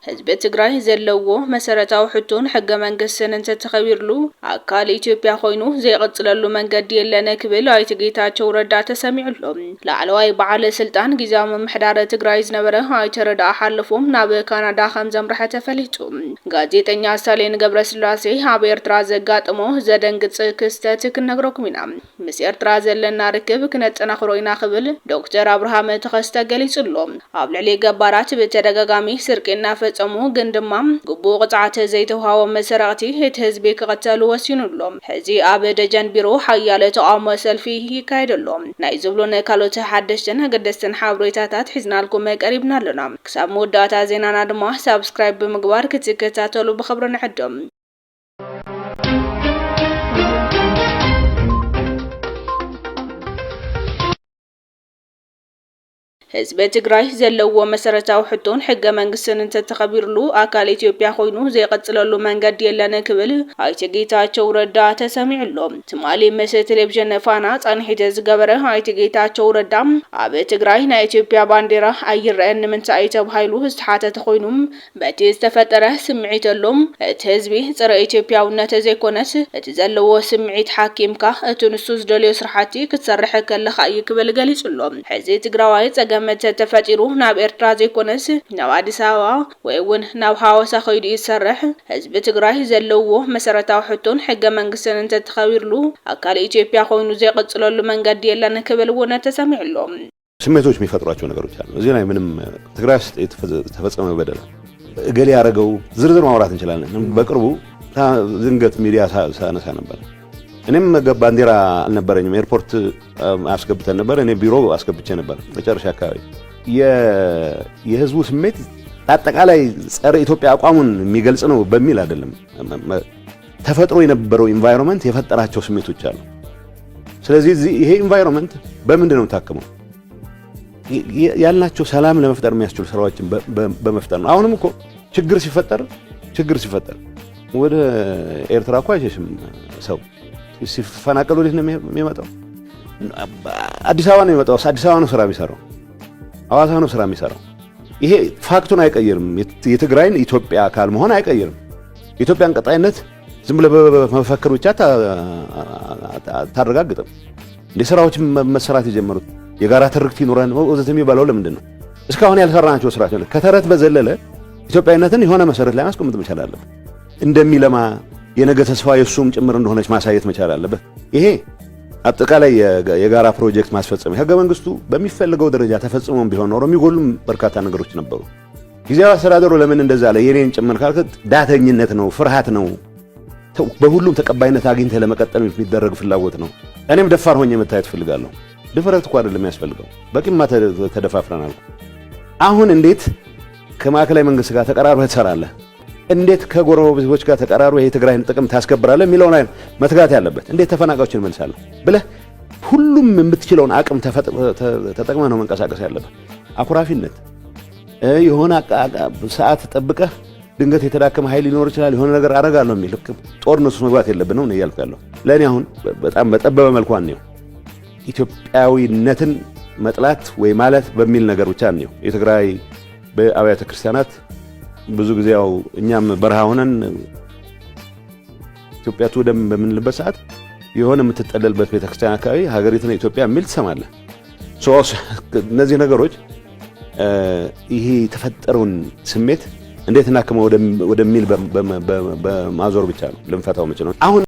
ህዝብ ትግራይ ዘለዎ መሰረታዊ ሕቶን ሕገ መንግስትን እንተተኸቢርሉ አካል ኢትዮጵያ ኮይኑ ዘይቀጽለሉ መንገዲ የለነ ክብል አይቲ ጌታቸው ረዳ ተሰሚዑሎም ላዕለዋይ በዓለ ስልጣን ጊዜያዊ ምምሕዳር ትግራይ ዝነበረ አይቲ ረዳ ሓልፎም ናብ ካናዳ ከም ዘምርሐ ተፈሊጡ ጋዜጠኛ ሳሌን ገብረስላሴ ኣብ ኤርትራ ዘጋጥሞ ዘደንግጽ ክስተት ክንነግረኩም ኢና ምስ ኤርትራ ዘለና ርክብ ክነጠናኽሮ ኢና ክብል ዶክተር አብርሃም ተኸስተ ገሊጹሎም ኣብ ልዕሊ ገባራት በተደጋጋሚ ስርቅና ፈጸሙ ግን ድማ ግቡእ ቅጽዓት ዘይተዋሃቦ መሰረቕቲ እቲ ህዝቢ ክቀተሉ ወሲኑሎም ሕዚ ኣብ ደጀን ቢሮ ሓያለ ተቃውሞ ሰልፊ ይካየደሎም ናይ ዝብሉን ካልኦት ሓደሽትን ገደስትን ሓበሬታታት ሒዝናልኩም ቀሪብና ኣለና ክሳብ መወዳእታ ዜናና ድማ ሳብስክራይብ ብምግባር ክትከታተሉ ብኽብሪ ንዕድም ህዝብ ትግራይ ዘለዎ መሰረታዊ ሕቶን ሕገ መንግስትን እንተተኸቢርሉ አካል ኢትዮጵያ ኮይኑ ዘይቀጽለሉ መንገዲ የለነ ክብል አይቲ ጌታቸው ረዳ ተሰሚዑሎም ትማሊ ምስ ቴሌቪዥን ፋና ጻንሒት ዝገበረ አይቲ ጌታቸው ረዳ ኣብ ትግራይ ናይ ኢትዮጵያ ባንዴራ ኣይረአን ምንታይ ተባሂሉ ዝተሓተተ ኮይኑም በቲ ዝተፈጠረ ስምዒተሎም እቲ ህዝቢ ጽረ ኢትዮጵያውነት ዘይኮነስ እቲ ዘለዎ ስምዒት ሓኪምካ እቲ ንሱ ዝደልዮ ስራሕቲ ክትሰርሕ ከለኻ ይክብል ገሊጹሎም ሕዚ ትግራዋይ መተ ተፈጢሩ ናብ ኤርትራ ዘይኮነስ ናብ አዲስ አበባ ወይ እውን ናብ ሐዋሳ ኸይዱ ይሰርሕ ህዝብ ትግራይ ዘለዎ መሰረታዊ ሕቶን ሕገ መንግስትን እንተተኸቢርሉ አካል ኢትዮጵያ ኮይኑ ዘይቀጽለሉ መንገዲ የለን ክብል ወነ ተሰሚዑሎም ስሜቶች የሚፈጥሯቸው ነገሮች አሉ እዚህ ላይ ምንም ትግራይ ውስጥ ተፈጸመ በደል እገሌ ያረገው ዝርዝር ማውራት እንችላለን በቅርቡ ዝንገት ሚዲያ ሳነሳ ነበር እኔም ባንዲራ አልነበረኝም ኤርፖርት አስገብተን ነበር እኔ ቢሮ አስገብቼ ነበር መጨረሻ አካባቢ የህዝቡ ስሜት አጠቃላይ ጸረ ኢትዮጵያ አቋሙን የሚገልጽ ነው በሚል አይደለም ተፈጥሮ የነበረው ኢንቫይሮንመንት የፈጠራቸው ስሜቶች አሉ ስለዚህ ይሄ ኢንቫይሮንመንት በምንድን ነው ታከመው ያልናቸው ሰላም ለመፍጠር የሚያስችሉ ስራዎችን በመፍጠር ነው አሁንም እኮ ችግር ሲፈጠር ወደ ኤርትራ እኮ አይሸሽም ሰው ሲፈናቀሉ ልጅ ነው የሚመጣው አዲስ አበባ ነው የሚመጣው አዲስ አበባ ነው ስራ የሚሰራው ሐዋሳ ነው ስራ የሚሰራው ይሄ ፋክቱን አይቀይርም የትግራይን ኢትዮጵያ አካል መሆን አይቀይርም ኢትዮጵያን ቀጣይነት ዝም ብለ በመፈክር ብቻ ታረጋግጥም ለስራዎች መሰራት የጀመሩት የጋራ ትርክት ይኖራን ወዘተ የሚባለው ለምንድን ነው እስካሁን ያልሰራናቸው ስራዎች አለ ከተረት በዘለለ ኢትዮጵያዊነትን የሆነ መሰረት ላይ ማስቀመጥ መቻል አለበት እንደሚለማ የነገ ተስፋ የሱም ጭምር እንደሆነች ማሳየት መቻል አለበት ይሄ አጠቃላይ የጋራ ፕሮጀክት ማስፈጸም ህገ መንግስቱ በሚፈልገው ደረጃ ተፈጽሞም ቢሆን ኖሮ የሚጎሉም በርካታ ነገሮች ነበሩ ጊዜያዊ አስተዳደሩ ለምን እንደዛ አለ የኔን ጭምር ካልከት ዳተኝነት ነው ፍርሃት ነው በሁሉም ተቀባይነት አግኝተ ለመቀጠል የሚደረግ ፍላጎት ነው እኔም ደፋር ሆኜ መታየት ፈልጋለሁ ድፍረት እኮ አይደለም የሚያስፈልገው በቂማ ተደፋፍረናል አሁን እንዴት ከማዕከላዊ መንግስት ጋር ተቀራርበህ ትሰራለህ እንዴት ከጎረቤቶች ጋር ተቀራርበ የትግራይን ጥቅም ታስከብራለህ የሚለውን አይደል መትጋት ያለበት እንዴት ተፈናቃዮችን መልሳለህ ብለህ ሁሉም የምትችለውን አቅም ተጠቅመህ ነው መንቀሳቀስ ያለበት አኩራፊነት የሆነ ሰዓት ተጠብቀህ ድንገት የተዳከመ ኃይል ሊኖር ይችላል የሆነ ነገር አረጋለሁ የሚል ጦርነቱ መግባት የለብንም ነው ያልካለሁ ለኔ አሁን በጣም በጠበበ መልኩ ነው ኢትዮጵያዊነትን መጥላት ወይ ማለት በሚል ነገር ብቻ ነው የትግራይ በአብያተ ክርስቲያናት ብዙ ጊዜ ያው እኛም በረሃ ሆነን ኢትዮጵያ ተወደም በምንልበት ሰዓት የሆነ የምትጠለልበት ቤተክርስቲያን አካባቢ ሀገሪቱን ኢትዮጵያ የሚል ትሰማለህ ሶስ እነዚህ ነገሮች ይሄ ተፈጠረውን ስሜት እንዴት እናከመው ወደሚል በማዞር ብቻ ነው ልንፈታው የምንችለው አሁን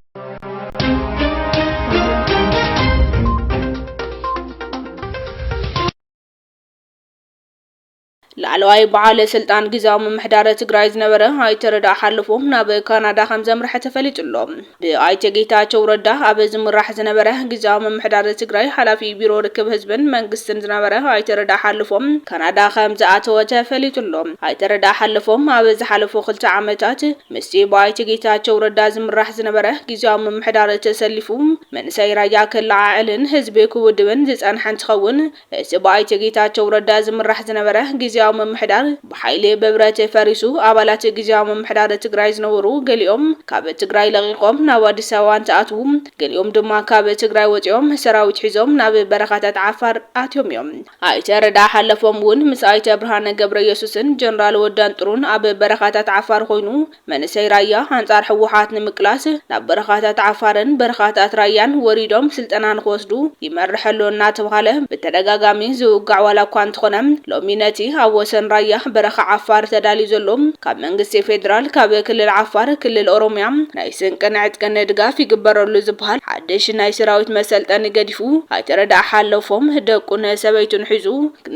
ላዕለዋይ በዓለ ስልጣን ጊዜያዊ ምምሕዳር ትግራይ ዝነበረ አይቲ ረዳ ሓልፎም ናብ ካናዳ ከም ዘምርሐ ተፈሊጡሎም ብአይቲ ጌታቸው ረዳ ኣብ ዝምራሕ ዝነበረ ጊዜያዊ ምምሕዳር ትግራይ ሓላፊ ቢሮ ርክብ ህዝብን መንግስትን ዝነበረ አይቲ ረዳ ሓልፎም ካናዳ ከም ዝኣተወ ተፈሊጡሎም አይቲ ረዳ ሓልፎም ኣብ ዝሓለፉ 2 ዓመታት ምስቲ ብአይቲ ጌታቸው ረዳ ዝምራሕ ዝነበረ ጊዜያዊ ምምሕዳር ተሰሊፉ መንሰይ ራያ ክለዓዕልን ህዝቢ ክውድብን ዝጸንሐ እንትኸውን እቲ ብአይቲ ጌታቸው ረዳ ዝምራሕ ዝነበረ ጊዜያዊ ጊዜያዊ ምምሕዳር ብሓይሊ በብረት ፈሪሱ ኣባላት ጊዜያዊ ምምሕዳር ትግራይ ዝነበሩ ገሊኦም ካብ ትግራይ ለቂቆም ናብ ኣዲስ ኣበባ ተኣትዉ ገሊኦም ድማ ካብ ትግራይ ወፂኦም ሰራዊት ሒዞም ናብ በረኻታት ዓፋር ኣትዮም እዮም ኣይተ ረዳ ሓለፎም እውን ምስ ኣይተ ብርሃነ ገብረ ኢየሱስን ጀነራል ወዳን ጥሩን ኣብ በረኻታት ዓፋር ኮይኑ መንሰይ ራያ አንጻር ሕወሓት ንምቅላስ ናብ በረኻታት ዓፋርን በረኻታት ራያን ወሪዶም ስልጠና ንክወስዱ ይመርሐሉ እናተባሃለ ብተደጋጋሚ ዝውጋዕ ዋላ እኳ እንተኾነ ሎሚ ነቲ ኣብ ወሰን ራያ በረኻ ዓፋር ተዳልዩ ዘሎ ካብ መንግስቲ ፌደራል ካብ ክልል ዓፋር ክልል ኦሮሚያ ናይ ስንቅን ዕጥቅን ድጋፍ ይግበረሉ ዝበሃል ሓድሽ ናይ ሰራዊት መሰልጠኒ ገዲፉ ኣይተረዳእ ሓለፎም ደቁን ሰበይቱን ሒዙ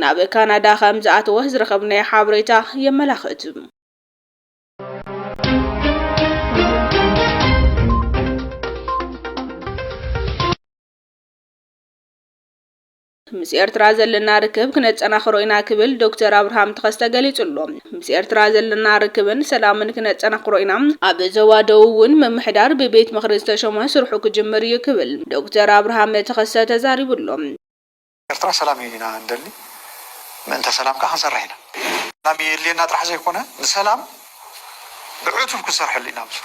ናብ ካናዳ ከም ዝኣተወ ዝረኸብናይ ሓበሬታ የመላኽት ምስ ኤርትራ ዘለና ርክብ ክነጸናኽሮ ኢና ክብል ዶክተር አብርሃም ተኸስተ ገሊጹሎ ምስ ኤርትራ ዘለና ርክብን ሰላምን ክነጸናኽሮ ኢና ኣብ ዞባ ደቡብ እውን ምምሕዳር ብቤት ምኽሪ ዝተሾመ ስርሑ ክጅምር እዩ ክብል ዶክተር አብርሃም ተኸስተ ተዛሪቡሎ ኤርትራ ሰላም ኢና እንደሊ ምእንተ ሰላም ከዓ ክንሰርሕ ኢና ሰላም የድልየና ጥራሕ ዘይኮነ ንሰላም ብዕቱብ ክሰርሐሉ ኢና ምስሩ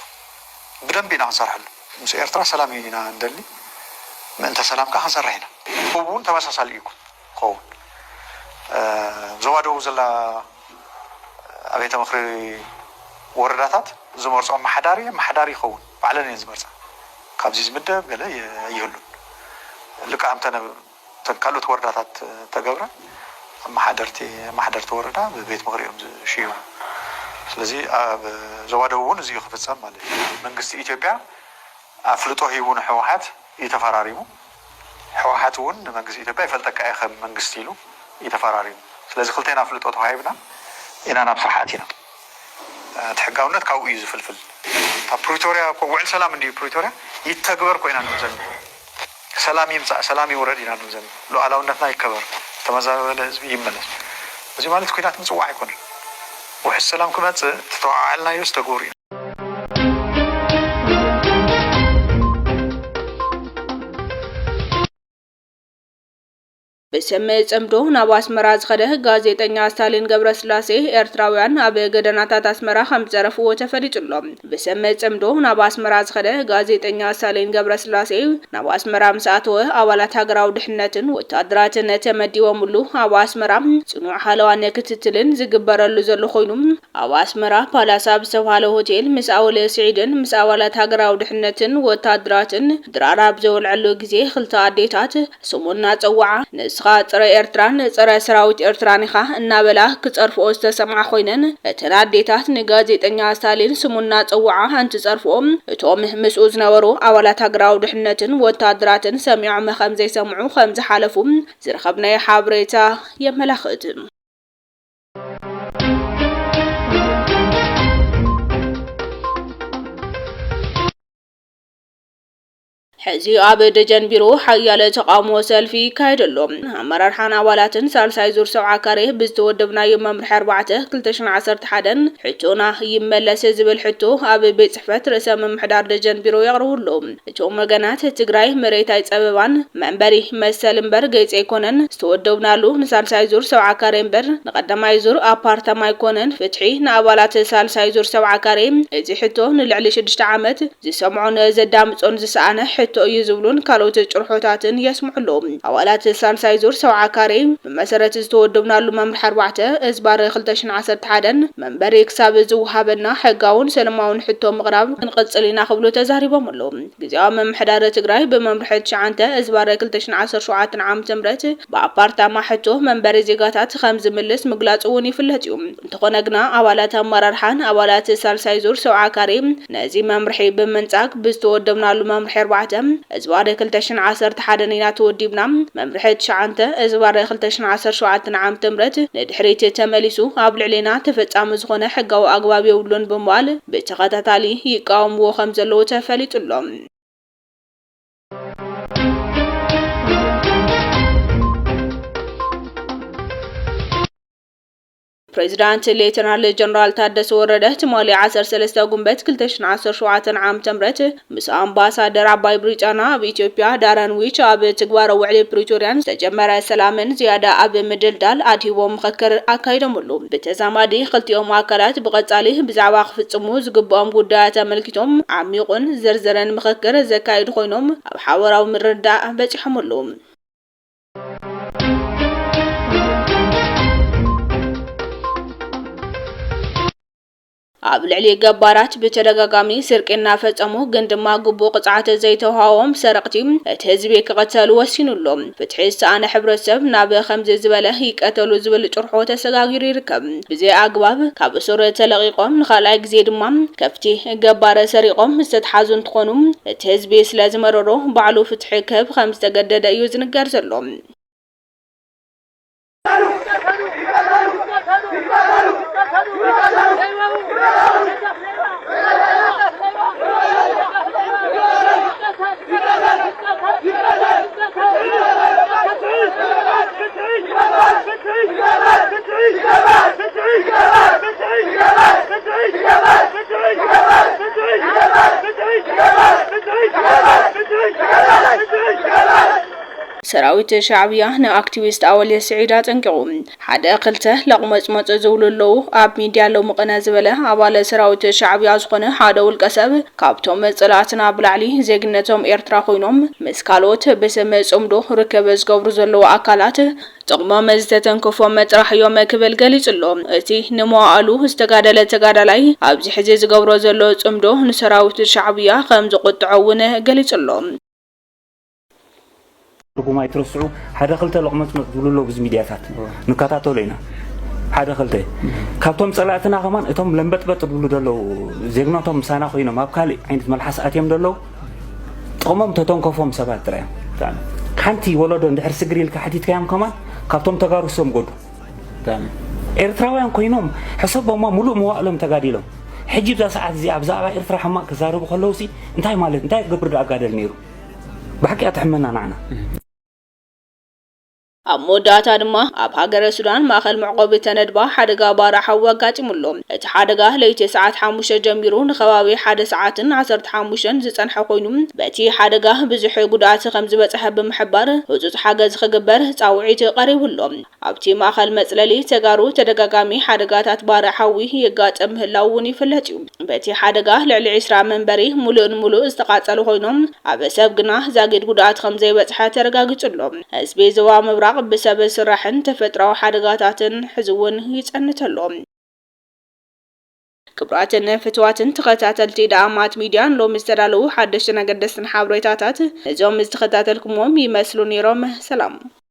ብደንብ ኢና ክንሰርሐሉ ምስ ኤርትራ ሰላም ኢና እንደሊ ምእንተ ሰላም ከዓ ክንሰርሕ ኢና እውን ተመሳሳሊ ይኩን ኮውን ዞባ ደቡብ ዘላ ኣቤተ ምኽሪ ወረዳታት ዝመርጾም ማሕዳሪ ይኸውን ባዕለን እየን ዝመርፃ ካብዚ ዝምደብ ገለ ይህሉን ልቃምተነ ካልኦት ወረዳታት ተገብረ ማሕደርቲ ወረዳ ብቤት ምኽሪ እዮም ዝሽዩ ስለዚ ኣብ ዞባ ደቡብ እውን እዚዩ ክፍጸም ማለት እዩ መንግስቲ ኢትዮጵያ ኣፍልጦ ሂቡ ንሕወሓት ይተፈራሪሙ ሕወሓት እውን መንግስቲ ኢትዮጵያ ይፈልጠካ ኢኸ መንግስቲ ኢሉ ይተፈራሪሙ ስለዚ ክልቴና ፍልጦ ተዋሂብና ኢና ናብ ስርሓት ኢና ትሕጋውነት ካብኡ እዩ ዝፍልፍል ኣብ ፕሪቶሪያ ውዕል ሰላም እንዲ ፕሪቶሪያ ይተግበር ኮይና ንብዘን ሰላም ይምፃእ ሰላም ይውረድ ኢና ንብዘን ሉዓላውነትና ይከበር ተመዛበለ ህዝቢ ይመለስ እዚ ማለት ኩናት ምፅዋዕ ኣይኮነን ውሕስ ሰላም ክመፅእ ተተዋዓልናዮ ዝተገብሩ እዩ بسمة صمدو ናብ አስመራ ዝኸደ ጋዜጠኛ ስታሊን ገብረስላሴ ኤርትራውያን ኣብ ገደናታት አስመራ ከም ዘረፍዎ ተፈሊጡሎ በሰመ ጽምዶ ናብ አስመራ ዝኸደ ጋዜጠኛ ስታሊን ገብረስላሴ ናብ አስመራ ምስኣተወ ኣባላት ሃገራዊ ድሕነትን ወታደራትን ተመዲቦምሉ ኣብ አስመራ ጽኑዕ ሓለዋን ክትትልን ዝግበረሉ ዘሎ ኮይኑ ኣብ አስመራ ፓላሳ ብዝተባሃለ ሆቴል ምስ ኣወለ ስዒድን ምስ ኣባላት ሃገራዊ ድሕነትን ወታደራትን ድራራብ ዘውልዕሉ ግዜ ክልተ ኣዴታት ስሙና ፀዋዓ ንስኻ ፀረ ኤርትራን ፀረ ሰራዊት ኤርትራን ኢኻ እናበላ ክጸርፍኦ ዝተሰምዓ ኮይነን እተን ኣዴታት ንጋዜጠኛ ስታሊን ስሙና ፀዋዓ አንተ ጸርፍኦም እቶም ምስኡ ዝነበሩ ኣባላት ሃገራዊ ድሕነትን ወታደራትን ሰሚዖም ከም ዘይሰምዑ ከም ዝሓለፉ ዝረኸብናይ ሓበሬታ የመላኽት ሕዚ ኣብ ደጀን ቢሮ ሓያለ ተቃውሞ ሰልፊ ካይደሎ ኣመራርሓን ኣባላትን ሳልሳይ ዙር ሰብዓ ካሬ ብዝተወደብናዮ መምርሒ 4 2011 ሕቶና ይመለስ ዝብል ሕቶ ኣብ ቤት ጽሕፈት ርእሰ ምምሕዳር ደጀን ቢሮ የቕርብሉ እቶም ወገናት ትግራይ መሬት ኣይጸበባን መንበሪ መሰል እምበር ገይጽ ኣይኮነን ዝተወደብናሉ ንሳልሳይ ዙር ሰብዓ ካሬ እምበር ንቀዳማይ ዙር ኣፓርታማ ኣይኮነን ፍትሒ ንኣባላት ሳልሳይ ዙር ሰብዓ ካሬ እዚ ሕቶ ንልዕሊ 6 ዓመት ዝሰምዑን ዘዳምጾን ዝሰኣነ እዩ ዝብሉን ካልኦት ጭርሖታትን የስምዑሎም ኣባላት ሳልሳይ ዙር ሰብዓ ካሬ ብመሰረት ዝተወደብናሉ መምርሒ 4 እዝባር 2011 መንበሪ ክሳብ ዝውሃበና ሕጋውን ሰላማውን ሕቶ ምቕራብ ክንቀጽል ኢና ክብሉ ተዛሪቦም ኣለዉ ጊዜያዊ ምምሕዳር ትግራይ ብመምርሒ 9 እዝባር 2017 ዓ.ም ብኣፓርታማ ሕቶ መንበሪ ዜጋታት ከም ዝምልስ ምግላጽ እውን ይፍለጥ እዩ እንተኾነ ግና ኣባላት ኣመራርሓን ኣባላት ሳልሳይ ዙር ሰብዓ ካሬ ነዚ መምርሒ ብምንጻግ ብዝተወደብናሉ መምርሒ 4 እዝባር 2011 ኢና ተወዲብና መምርሒ 9 እዝባር 2017 ዓ.ም ንድሕሪት ተመሊሱ ኣብ ልዕሊና ተፈጻሚ ዝኾነ ሕጋዊ ኣግባብ የብሉን ብምባል ብተኸታታሊ ይቃወምዎ ከም ዘለዎ ተፈሊጡሎም ፕሬዚዳንት ሌተናል ጀነራል ታደሰ ወረደ ትማሊ 13 ጉንበት 2017 ዓም ተምረት ምስ አምባሳደር አባይ ብሪጫና በኢትዮጵያ ዳራንዊች አብ ትግባረ ውዕሊ ፕሪቶሪያን ተጀመረ ሰላምን ዝያዳ አብ ምድልዳል አዲቦም ምክክር አካይደሙሉ በተዛማዲ ክልቲኦም አካላት በቀጻሊ ብዛዕባ ክፍጽሙ ዝግባኦም ጉዳያት ተመልክቶም ዓሚቁን ዝርዝረን ምክክር ዘካይድ ኮይኖም ኣብ ሓበራዊ ምርዳእ በጽሐሙሉ ኣብ ልዕሊ ገባራት በተደጋጋሚ ስርቅና ፈጸሙ ግን ድማ ግቡእ ቅጽዓት ዘይተዋሃቦም ሰረቕቲ እቲ ህዝቢ ክቐተሉ ወሲኑሎም ፍትሒ ዝተኣነ ሕብረተሰብ ናብ ከምዚ ዝበለ ይቀተሉ ዝብል ጭርሖ ተሰጋጊሩ ይርከብ ብዘይ አግባብ ካብ እስር ተለቂቆም ንኻልኣይ ግዜ ድማ ከፍቲ ገባረ ሰሪቆም ዝተተሓዙ እንትኾኑ እቲ ህዝቢ ስለ ዝመረሮ ባዕሉ ፍትሒ ክህብ ከም ዝተገደደ እዩ ዝንገር ዘሎ ሰራዊት ሻዕብያ ንአክቲቪስት አወልየ ስዒዳ ጠንቂቁ ሓደ ክልተ ለቅመጽመጽ ዝውልለው ኣብ ሚድያ ለው መቀና ዝበለ አባለ ሰራዊት ሻዕብያ ዝኾነ ሓደ ውልቀ ሰብ ካብቶም ጽላትና ብላዕሊ ዜግነቶም ኤርትራ ኮይኖም ምስ ካልኦት በሰመ ጽምዶ ርከበ ዝገብሩ ዘለው አካላት ጥቅሞም ዝተተንከፎም መጥራሕዮም ክብል ገሊጽሎ እቲ ንመዋዕሉ ዝተጋደለ ተጋዳላይ ኣብዚ ሕዚ ዝገብሮ ዘሎ ጽምዶ ንሰራዊት ሻዕብያ ከም ዝቁጥዐውን ገሊጽሎ رقماي ترسعو حدا خلته لقمت مقبولو بز ميدياታት ንከታተሉ ኢና ሓደ خلته ካብቶም ጸላእትና ከማን እቶም ለምበጥበጥ ብሉ ደለው ዜግናቶም ሳና ኮይኖም ኣብ ካሊ ዓይነት መልሐስ ኣትዮም ደለው ጥቅሞም ተተንከፎም ሰባት ጥራይ ካንቲ ወለዶ እንድሕር ስግሪልካ ሓቲትካዮም ከማን ካብቶም ተጋሩሶም ጎዱ ኤርትራውያን ኮይኖም ሕሰቦም ሙሉእ መዋዕሎም ተጋዲሎም ሕጂ ዛ ሰዓት እዚ ኣብ ዛዕባ ኤርትራ ሕማቅ ክዛረቡ ከለውሲ እንታይ ማለት እንታይ ገብር ኣጋደል ነይሩ بحق أتحملنا معنا አሞዳታ ድማ ኣብ ሃገረ ሱዳን ማእከል መዕቆብ ተነድባ ሓደጋ ባራሓ ወጋጢሙሎ እቲ ሓደጋ ለይቲ ሰዓት 5 ጀሚሩ ንኸባቢ 1 ሰዓትን 15 ዝጸንሐ ኮይኑ በቲ ሓደጋ ብዙሕ ጉዳት ከም ዝበጽሐ ብምሕባር ህጹጽ ሓገዝ ክግበር ጻውዒት ቀሪቡሎ ኣብቲ ማእከል መጽለሊ ተጋሩ ተደጋጋሚ ሓደጋታት ባራሓዊ የጋጥም ህላውን ይፍለጥ እዩ በቲ ሓደጋ ልዕሊ 20 መንበሪ ሙሉእ ዝተቃጸሉ ኮይኖም ኣብ ሰብ ግና ዛጊድ ጉዳት ከም ዘይበጽሐ ተረጋግጹሎ ህዝቢ ዞባ ምብራቅ بسبب سراحن تفتروا حدقاتاتن حزون يتصنتلهم كبراتن فتواتن تخاتاتلتي دعامات ميديان لو مستدالو حدشنا قدسن حابريتاتات نزوم مستخاتاتلكموم يمثلون يروم سلام